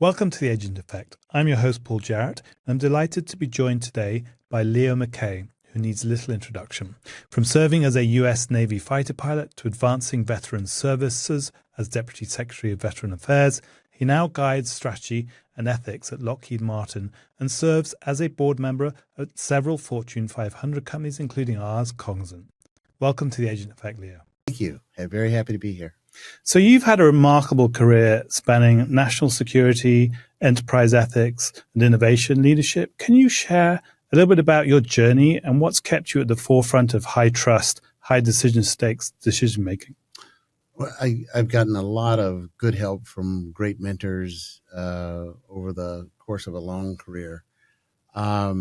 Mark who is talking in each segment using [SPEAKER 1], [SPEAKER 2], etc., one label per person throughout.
[SPEAKER 1] Welcome to the Agent Effect. I'm your host, Paul Jarrett, and I'm delighted to be joined today by Leo Mackay, who needs little introduction. From serving as a US Navy fighter pilot to advancing veteran services as Deputy Secretary of Veteran Affairs, he now guides strategy and ethics at Lockheed Martin and serves as a board member at several Fortune 500 companies, including ours, Cognizant. Welcome to the Agent Effect, Leo.
[SPEAKER 2] Thank you. I'm very happy to be here.
[SPEAKER 1] So you've had a remarkable career spanning national security, enterprise ethics, and innovation leadership. Can you share a little bit about your journey and what's kept you at the forefront of high trust, high decision making?
[SPEAKER 2] Well, I've gotten a lot of good help from great mentors over the course of a long career. I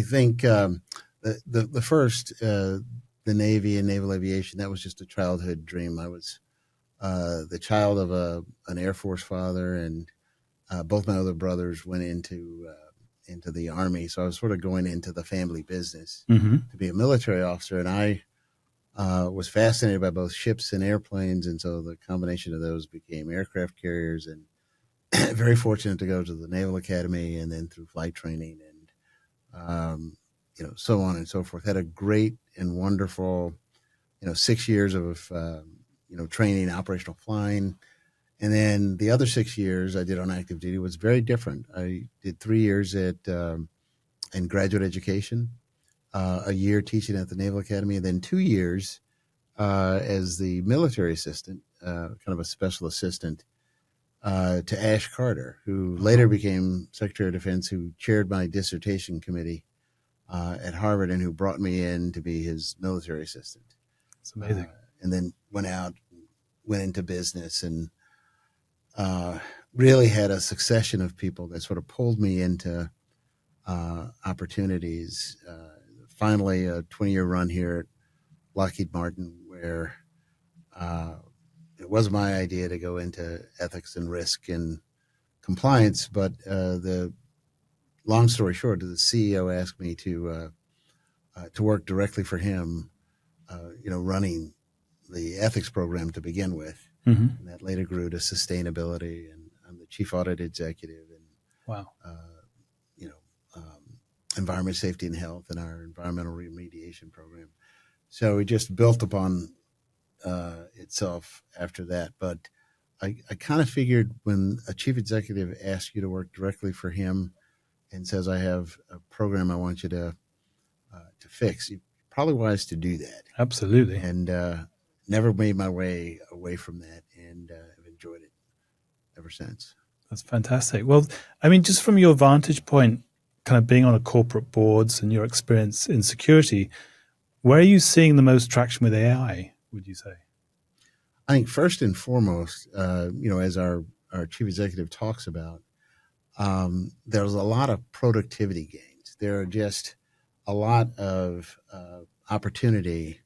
[SPEAKER 2] think the first, the Navy and naval aviation, that was just a childhood dream. I was the child of an Air Force father, and both my other brothers went into the Army. So I was sort of going into the family business to be a military officer, and I was fascinated by both ships and airplanes, and so the combination of those became aircraft carriers. And very fortunate to go to the Naval Academy, and then through flight training, and so on and so forth. Had a great and wonderful 6 years of training, operational flying. And then the other 6 years I did on active duty was very different. I did 3 years in graduate education, a year teaching at the Naval Academy, and then 2 years as the military assistant, kind of a special assistant to Ash Carter, who later became Secretary of Defense, who chaired my dissertation committee at Harvard, and who brought me in to be his military assistant.
[SPEAKER 1] It's amazing.
[SPEAKER 2] And then went into business, and really had a succession of people that sort of pulled me into opportunities. Finally, a 20-year run here at Lockheed Martin, where it was my idea to go into ethics and risk and compliance, but the long story short, the CEO asked me to work directly for him, running the ethics program to begin with. And that later grew to sustainability, and I'm the chief audit executive, and
[SPEAKER 1] wow,
[SPEAKER 2] environment, safety, and health, and our environmental remediation program. So it just built upon itself after that. But I kind of figured, when a chief executive asks you to work directly for him and says, "I have a program I want you to fix," you're probably wise to do that.
[SPEAKER 1] Absolutely.
[SPEAKER 2] And never made my way away from that, and have enjoyed it ever since.
[SPEAKER 1] That's fantastic. Well, I mean, just from your vantage point, kind of being on a corporate boards and your experience in security, where are you seeing the most traction with AI, would you say?
[SPEAKER 2] I think first and foremost, as our chief executive talks about, there's a lot of productivity gains. There are just a lot of opportunity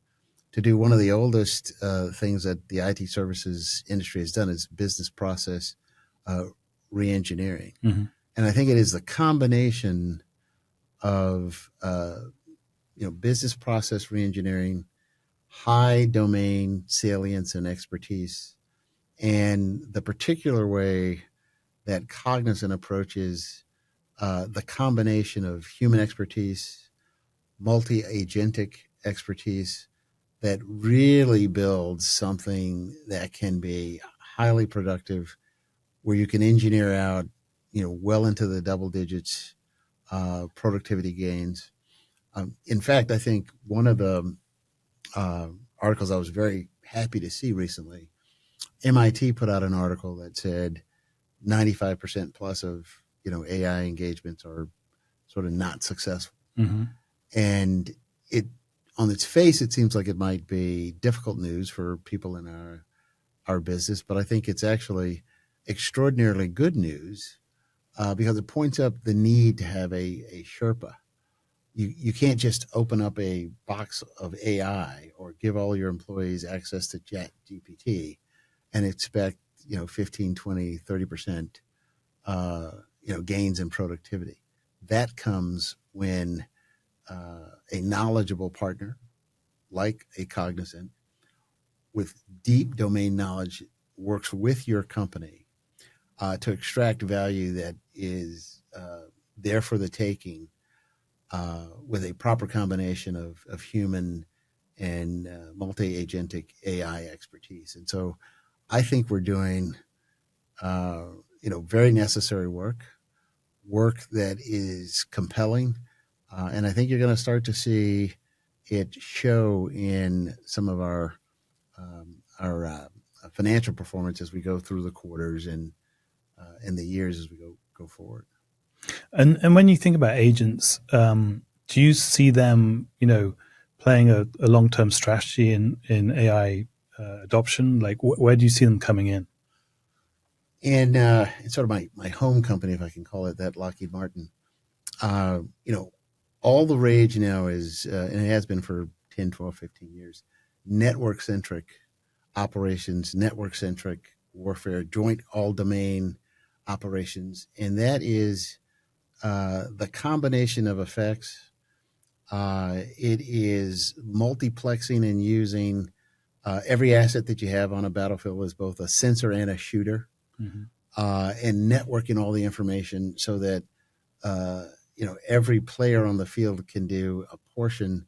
[SPEAKER 2] to do one of the oldest things that the IT services industry has done, is business process reengineering. And I think it is the combination of business process reengineering, high domain salience and expertise, and the particular way that Cognizant approaches the combination of human expertise, multi-agentic expertise, that really builds something that can be highly productive, where you can engineer out, well into the double digits productivity gains. In fact, I think one of the articles I was very happy to see recently, MIT put out an article that said 95% plus of AI engagements are sort of not successful. And it, on its face, it seems like it might be difficult news for people in our business, but I think it's actually extraordinarily good news because it points up the need to have a Sherpa. You can't just open up a box of AI or give all your employees access to ChatGPT and expect 15, 20, 30% gains in productivity. That comes when a knowledgeable partner like a Cognizant with deep domain knowledge works with your company to extract value that is there for the taking with a proper combination of human and multi-agentic AI expertise. And so I think we're doing, very necessary work that is compelling. And I think you're going to start to see it show in some of our financial performance as we go through the quarters and in the years as we go forward.
[SPEAKER 1] And when you think about agents, do you see them, playing a long-term strategy in AI adoption? Like, where do you see them coming in?
[SPEAKER 2] And it's sort of my home company, if I can call it that, Lockheed Martin. All the rage now is, and it has been for 10, 12, 15 years, network-centric operations, network-centric warfare, joint all-domain operations. And that is the combination of effects. It is multiplexing and using every asset that you have on a battlefield as both a sensor and a shooter, and networking all the information so that every player on the field can do a portion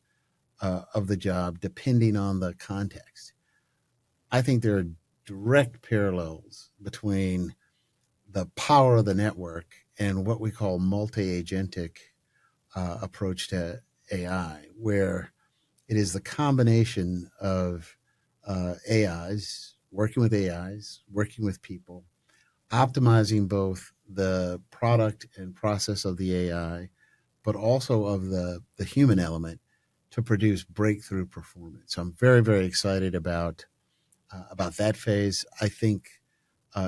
[SPEAKER 2] of the job depending on the context. I think there are direct parallels between the power of the network and what we call multi-agentic approach to AI, where it is the combination of AIs, working with people, optimizing both the product and process of the AI, but also of the human element to produce breakthrough performance. So I'm very, very excited about that phase. I think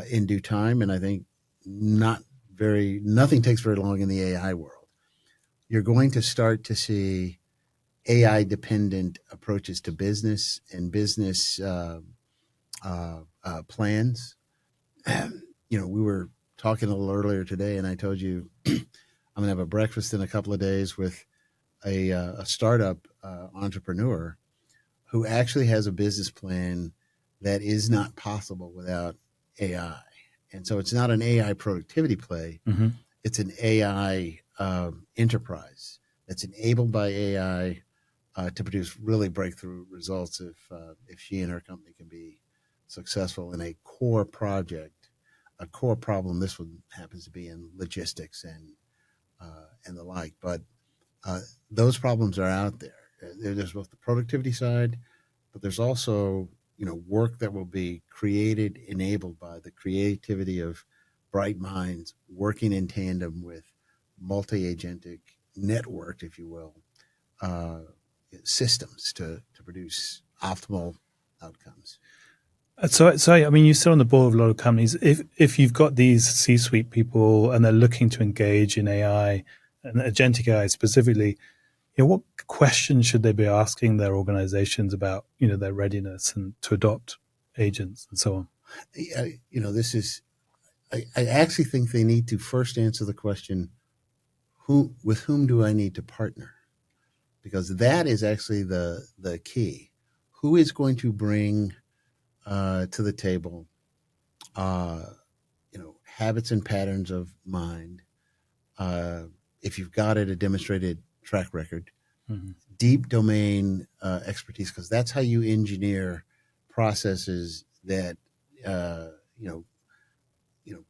[SPEAKER 2] in due time, and I think nothing takes very long in the AI world. You're going to start to see AI dependent approaches to business and business plans. We were talking a little earlier today, and I told you I'm going to have a breakfast in a couple of days with a startup entrepreneur who actually has a business plan that is not possible without AI. And so it's not an AI productivity play.
[SPEAKER 1] Mm-hmm.
[SPEAKER 2] It's an AI enterprise that's enabled by AI to produce really breakthrough results if she and her company can be successful in a core project, a core problem. This one happens to be in logistics and the like. But those problems are out there. There's both the productivity side, but there's also work that will be created, enabled by the creativity of bright minds working in tandem with multi-agentic networked, if you will, systems to produce optimal outcomes.
[SPEAKER 1] So I mean, you sit on the board of a lot of companies. If you've got these C-suite people and they're looking to engage in AI and agentic AI specifically, what questions should they be asking their organizations about, their readiness and to adopt agents and so on?
[SPEAKER 2] I actually think they need to first answer the question, with whom do I need to partner? Because that is actually the key. Who is going to bring to the table, habits and patterns of mind? If you've got it, a demonstrated track record, deep domain expertise, because that's how you engineer processes that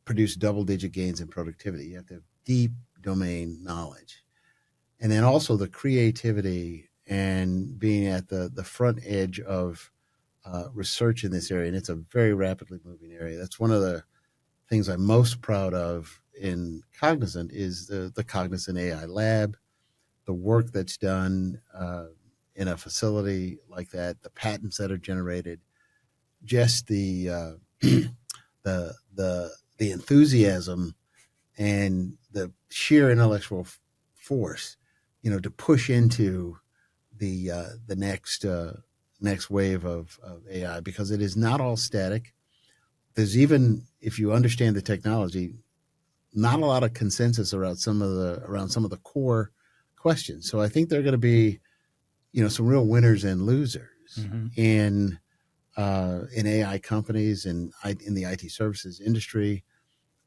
[SPEAKER 2] produce double-digit gains in productivity. You have to have deep domain knowledge, and then also the creativity and being at the front edge of research in this area. And it's a very rapidly moving area. That's one of the things I'm most proud of in Cognizant is the Cognizant AI Lab, the work that's done in a facility like that, the patents that are generated, just the enthusiasm and the sheer intellectual force, to push into the next wave of AI, because it is not all static. There's, even if you understand the technology, not a lot of consensus around some of the core questions. So I think there are going to be, some real winners and losers in AI companies and in the IT services industry.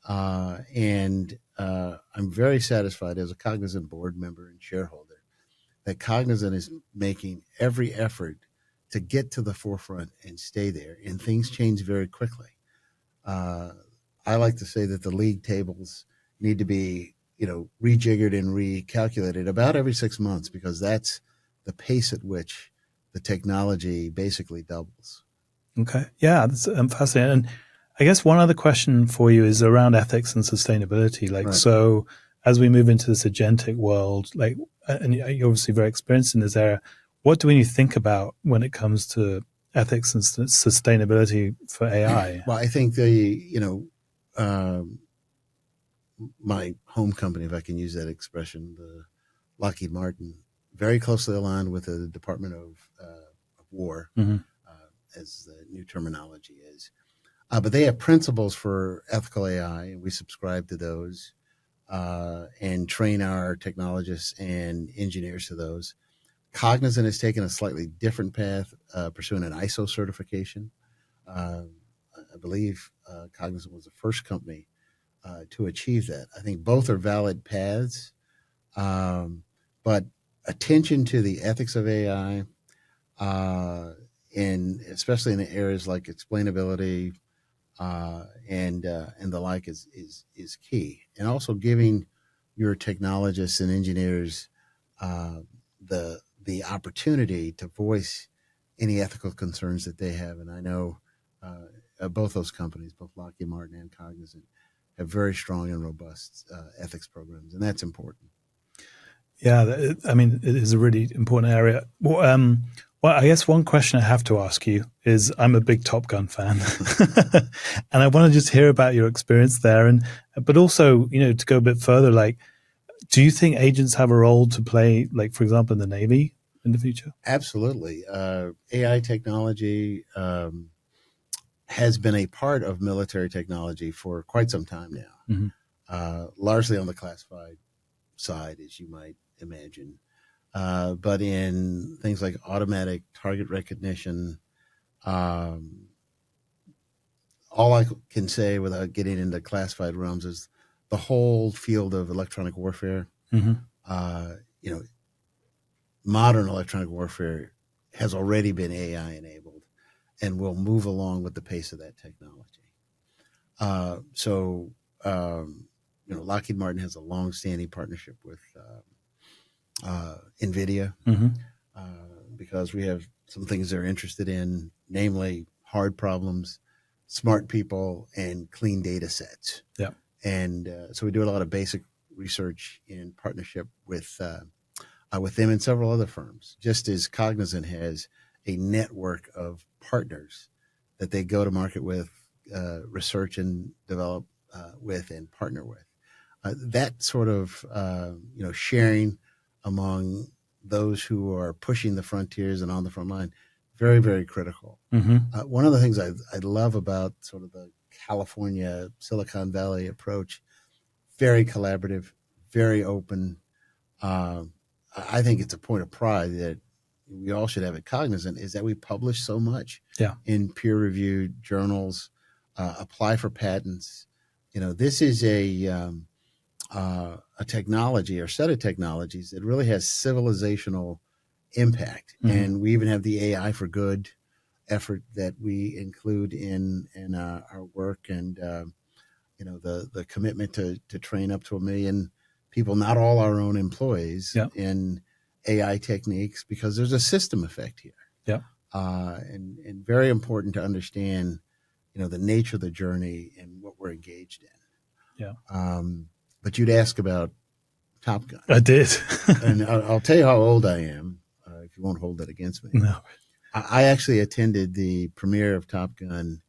[SPEAKER 2] And I'm very satisfied as a Cognizant board member and shareholder that Cognizant is making every effort to get to the forefront and stay there. And things change very quickly. I like to say that the league tables need to be, rejiggered and recalculated about every 6 months, because that's the pace at which the technology basically doubles.
[SPEAKER 1] Okay. Yeah, that's fascinating. And I guess one other question for you is around ethics and sustainability.
[SPEAKER 2] Right.
[SPEAKER 1] So as we move into this agentic world, and you're obviously very experienced in this area, what do we need to think about when it comes to ethics and sustainability for AI?
[SPEAKER 2] Well, I think my home company, if I can use that expression, the Lockheed Martin, very closely aligned with the Department of War,
[SPEAKER 1] Mm-hmm.
[SPEAKER 2] As the new terminology is. But they have principles for ethical AI, and we subscribe to those and train our technologists and engineers to those. Cognizant has taken a slightly different path, pursuing an ISO certification. I believe Cognizant was the first company to achieve that. I think both are valid paths, but attention to the ethics of AI, and especially in areas like explainability and the like, is key. And also giving your technologists and engineers the opportunity to voice any ethical concerns that they have. And I know both those companies, both Lockheed Martin and Cognizant, have very strong and robust ethics programs, and that's important.
[SPEAKER 1] Yeah, it is a really important area. Well, I guess one question I have to ask you is, I'm a big Top Gun fan, and I want to just hear about your experience there, but also, to go a bit further, do you think agents have a role to play, for example, in the Navy in the future?
[SPEAKER 2] Absolutely. AI technology has been a part of military technology for quite some time now, largely on the classified side, as you might imagine. But in things like automatic target recognition, all I can say without getting into classified realms is the whole field of electronic warfare. Modern electronic warfare has already been AI enabled and will move along with the pace of that technology. Lockheed Martin has a long-standing partnership with NVIDIA, because we have some things they're interested in, namely hard problems, smart people, and clean data sets.
[SPEAKER 1] Yeah.
[SPEAKER 2] And so we do a lot of basic research in partnership with them and several other firms, just as Cognizant has a network of partners that they go to market with, research and develop with, and partner with. That sort of sharing among those who are pushing the frontiers and on the front line, very, very critical. One of the things I love about sort of the California Silicon Valley approach, very collaborative, very open. I think it's a point of pride that we all should have at Cognizant, is that we publish so much in peer-reviewed journals, apply for patents. This is a technology or set of technologies that really has civilizational impact. And we even have the AI for good effort that we include in our work, and the commitment to train up to 1 million people, not all our own employees, in AI techniques, because there's a system effect here. And very important to understand, the nature of the journey and what we're engaged in. But you'd ask about Top Gun.
[SPEAKER 1] I did.
[SPEAKER 2] And I'll tell you how old I am, if you won't hold that against me.
[SPEAKER 1] No.
[SPEAKER 2] I actually attended the premiere of Top Gun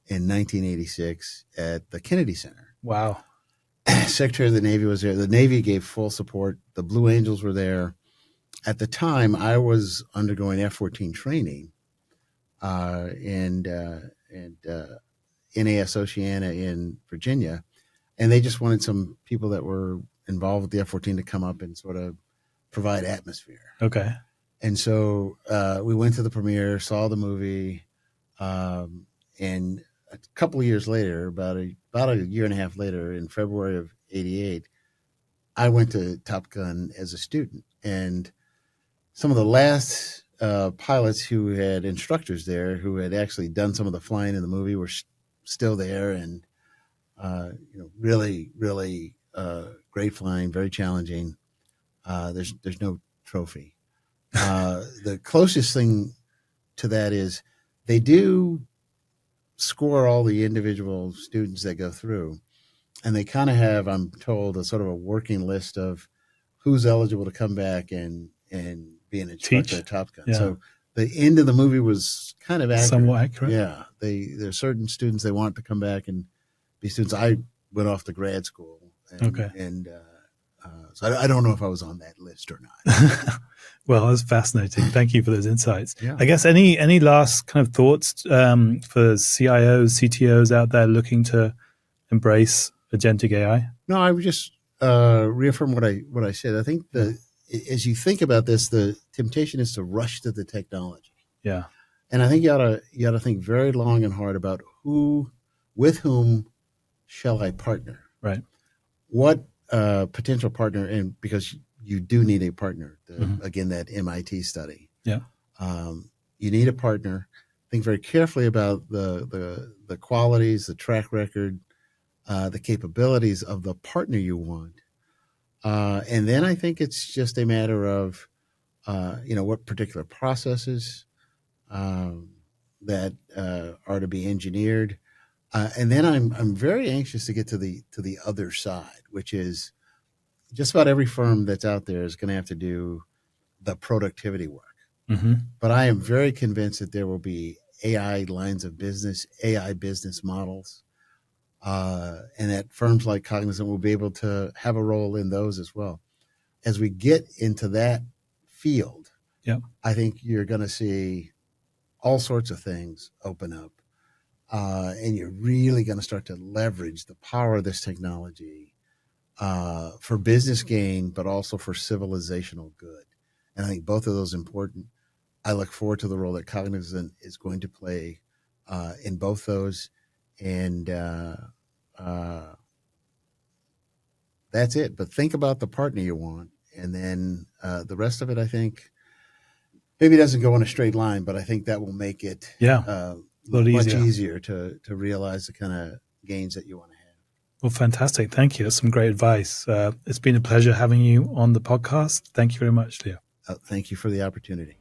[SPEAKER 2] in 1986 at the Kennedy Center.
[SPEAKER 1] Wow.
[SPEAKER 2] Secretary of the Navy was there. The Navy gave full support. The Blue Angels were there. At the time, I was undergoing F-14 training and NAS Oceana in Virginia, and they just wanted some people that were involved with the F-14 to come up and sort of provide atmosphere.
[SPEAKER 1] Okay.
[SPEAKER 2] And so we went to the premiere, saw the movie, and a couple of years later, about a year and a half later, in February of '88, I went to Top Gun as a student, and some of the last pilots who had instructors there, who had actually done some of the flying in the movie, were still there, and really, really great flying, very challenging. There's no trophy. The closest thing to that is they do score all the individual students that go through, and they kind of have, I'm told, a sort of a working list of who's eligible to come back and be an instructor at Top Gun.
[SPEAKER 1] Yeah.
[SPEAKER 2] So the end of the movie was kind of accurate.
[SPEAKER 1] Somewhat accurate.
[SPEAKER 2] Yeah, there's certain students they want to come back and be students. I went off to grad school, and so I don't know if I was on that list or not.
[SPEAKER 1] Well, that's fascinating. Thank you for those insights.
[SPEAKER 2] Yeah.
[SPEAKER 1] I guess any last kind of thoughts for CIOs, CTOs out there looking to embrace agentic AI?
[SPEAKER 2] No, I would just reaffirm what I said. I think as you think about this, the temptation is to rush to the technology.
[SPEAKER 1] Yeah.
[SPEAKER 2] And I think you ought to think very long and hard about with whom shall I partner?
[SPEAKER 1] Right.
[SPEAKER 2] What potential partner, and because you do need a partner. Again, that MIT study.
[SPEAKER 1] Yeah.
[SPEAKER 2] You need a partner. Think very carefully about the qualities, the track record, the capabilities of the partner you want. And then I think it's just a matter of, what particular processes that are to be engineered. And then I'm very anxious to get to the other side, which is just about every firm that's out there is going to have to do the productivity work.
[SPEAKER 1] Mm-hmm.
[SPEAKER 2] But I am very convinced that there will be AI lines of business, AI business models, and that firms like Cognizant will be able to have a role in those as well. As we get into that field, I think you're going to see all sorts of things open up, and you're really going to start to leverage the power of this technology for business gain, but also for civilizational good. And I think both of those are important. I look forward to the role that Cognizant is going to play in both those. And that's it. But think about the partner you want. And then the rest of it, I think, maybe it doesn't go in a straight line, but I think that will make it much easier to realize the kind of gains that you want to have.
[SPEAKER 1] Well, fantastic. Thank you. That's some great advice. It's been a pleasure having you on the podcast. Thank you very much, Leo.
[SPEAKER 2] Thank you for the opportunity.